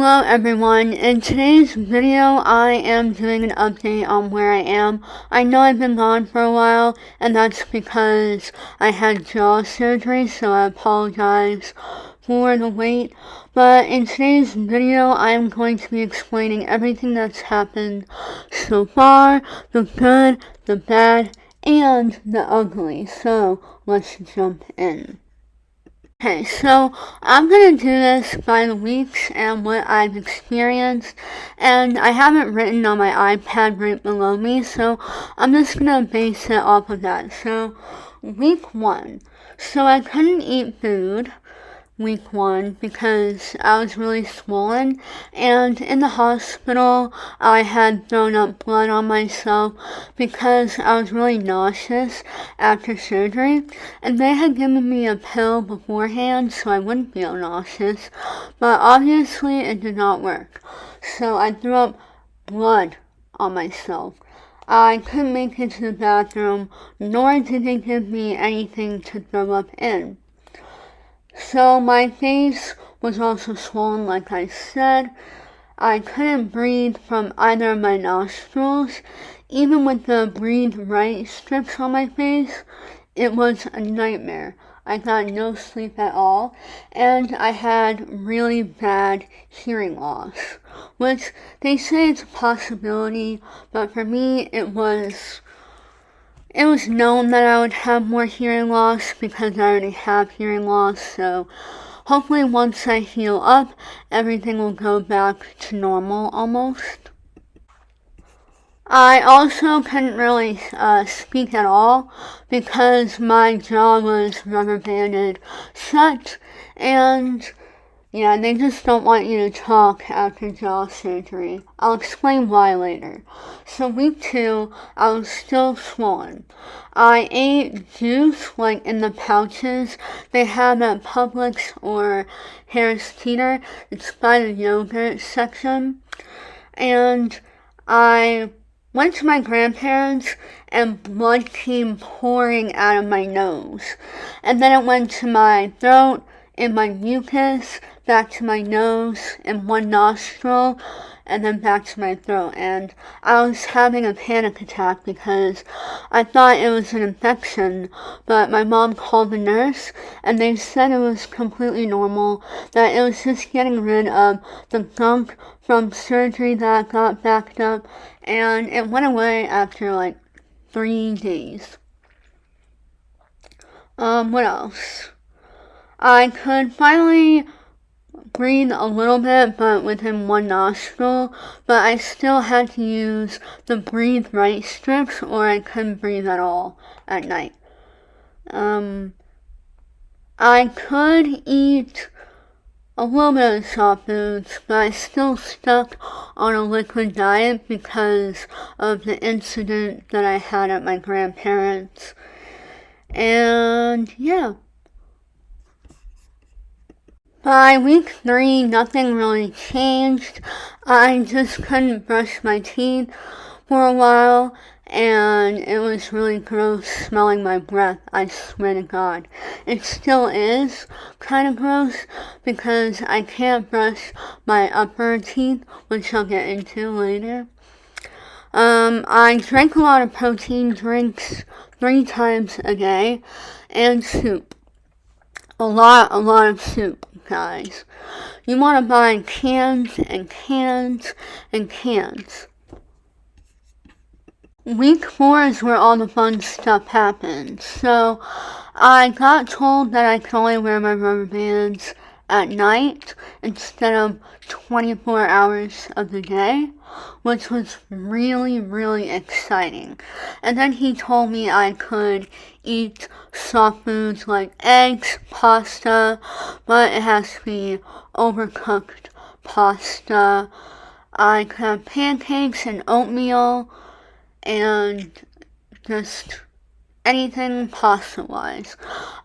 Hello everyone, in today's video I am doing an update on where I am. I know I've been gone for a while and that's because I had jaw surgery, so I apologize for the wait. But in today's video I am going to be explaining everything that's happened so far, the good, the bad, and the ugly. So let's jump in. Okay, so I'm going to do this by the weeks and what I've experienced, and I have it written on my iPad right below me, so I'm just going to base it off of that. So, week 1. So I couldn't eat food week 1 because I was really swollen, and in the hospital I had thrown up blood on myself because I was really nauseous after surgery, and they had given me a pill beforehand so I wouldn't feel nauseous, but obviously it did not work, so I threw up blood on myself. I couldn't make it to the bathroom, nor did they give me anything to throw up in. So my face was also swollen, like I said. I couldn't breathe from either of my nostrils. Even with the breathe right strips on my face, it was a nightmare. I got no sleep at all, and I had really bad hearing loss, which they say it's a possibility, but for me it was known that I would have more hearing loss because I already have hearing loss, so hopefully once I heal up, everything will go back to normal almost. I also couldn't really speak at all because my jaw was rubber banded shut, and yeah, they just don't want you to talk after jaw surgery. I'll explain why later. So week 2, I was still swollen. I ate juice, like in the pouches they have at Publix or Harris Teeter. It's by the yogurt section. And I went to my grandparents and blood came pouring out of my nose. And then it went to my throat, in my mucus, back to my nose, in one nostril, and then back to my throat. And I was having a panic attack because I thought it was an infection, but my mom called the nurse and they said it was completely normal, that it was just getting rid of the gunk from surgery that got backed up, and it went away after like 3 days. What else? I could finally breathe a little bit, but within one nostril, but I still had to use the breathe right strips or I couldn't breathe at all at night. I could eat a little bit of soft foods, but I still stuck on a liquid diet because of the incident that I had at my grandparents'. And yeah. By week 3, nothing really changed. I just couldn't brush my teeth for a while, and it was really gross smelling my breath, I swear to God. It still is kind of gross because I can't brush my upper teeth, which I'll get into later. I drank a lot of protein drinks 3 times a day, and soup. A lot of soup, guys. You want to buy cans and cans and cans. Week 4 is where all the fun stuff happens. So, I got told that I can only wear my rubber bands at night instead of 24 hours of the day, which was really, really exciting. And then he told me I could eat soft foods like eggs, pasta, but it has to be overcooked pasta. I could have pancakes and oatmeal and just anything pasta-wise.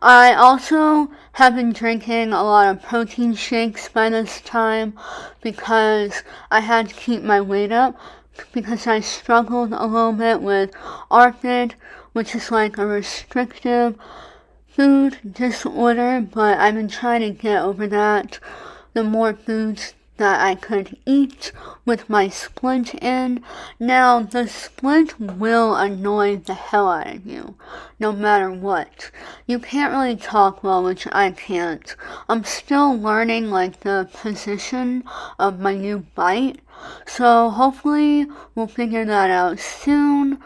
I also have been drinking a lot of protein shakes by this time because I had to keep my weight up because I struggled a little bit with ARFID, which is like a restrictive food disorder, but I've been trying to get over that. The more foods that I could eat with my splint in. Now, the splint will annoy the hell out of you, no matter what. You can't really talk well, which I can't. I'm still learning, like, the position of my new bite, so hopefully we'll figure that out soon.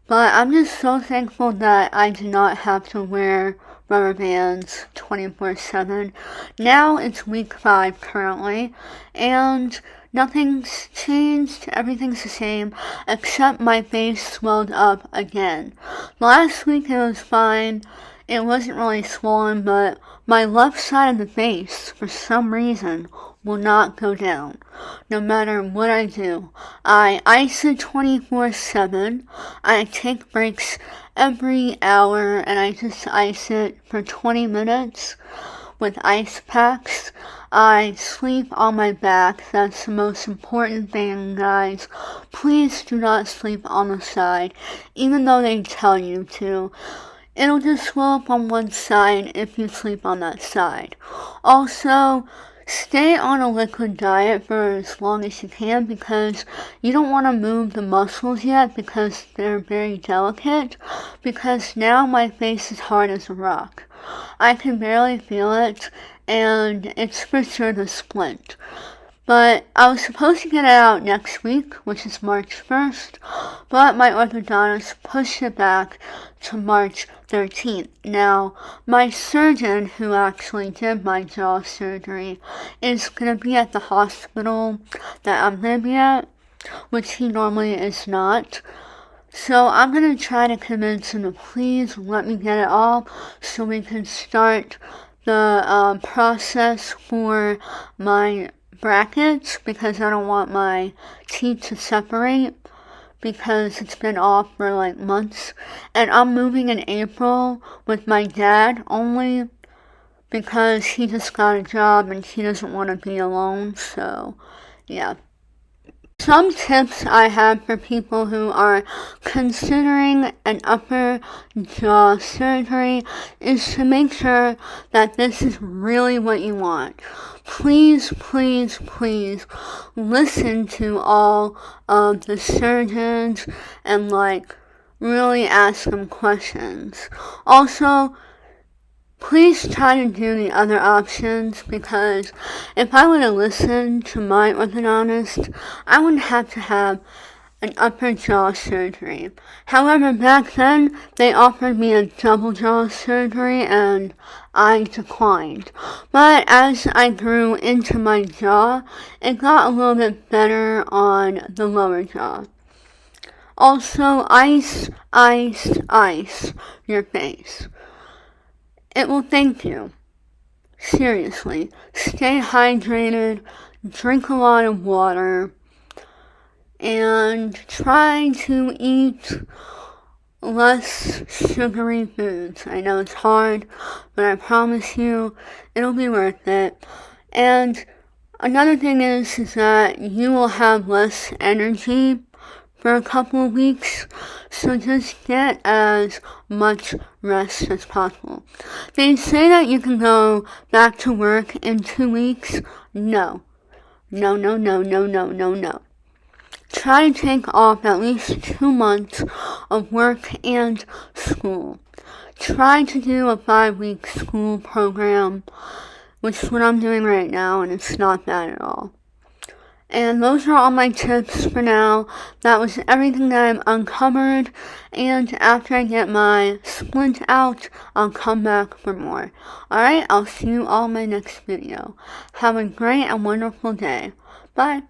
But I'm just so thankful that I do not have to wear rubber bands 24/7. Now it's week 5 currently, and nothing's changed, everything's the same, except my face swelled up again. Last week it was fine, it wasn't really swollen, but my left side of the face, for some reason, will not go down, no matter what I do. I ice it 24/7, I take breaks every hour, and I just ice it for 20 minutes with ice packs. I sleep on my back. That's the most important thing, guys. Please do not sleep on the side, even though they tell you to. It'll just swell up on one side if you sleep on that side. Also, stay on a liquid diet for as long as you can, because you don't want to move the muscles yet because they're very delicate, because now my face is hard as a rock. I can barely feel it, and it's for sure the splint. But I was supposed to get it out next week, which is March 1st, but my orthodontist pushed it back to March 13th. Now, my surgeon, who actually did my jaw surgery, is going to be at the hospital that I'm going to be at, which he normally is not. So I'm going to try to convince him to please let me get it off so we can start the process for my brackets, because I don't want my teeth to separate, because it's been off for like months. And I'm moving in April with my dad only because he just got a job and he doesn't want to be alone. So yeah. Some tips I have for people who are considering an upper jaw surgery is to make sure that this is really what you want. Please, please, please listen to all of the surgeons and really ask them questions. Also, please try to do the other options, because if I would have listened to my orthodontist, I wouldn't have to have an upper jaw surgery. However, back then, they offered me a double jaw surgery and I declined. But as I grew into my jaw, it got a little bit better on the lower jaw. Also, ice your face. It will thank you. Seriously. Stay hydrated, drink a lot of water, and try to eat less sugary foods. I know it's hard, but I promise you, it'll be worth it. And another thing is that you will have less energy for a couple of weeks, so just get as much rest as possible. They say that you can go back to work in 2 weeks. No. Try to take off at least 2 months of work and school. Try to do a 5-week school program, which is what I'm doing right now, and it's not bad at all. And those are all my tips for now. That was everything that I've uncovered. And after I get my splint out, I'll come back for more. Alright, I'll see you all in my next video. Have a great and wonderful day. Bye.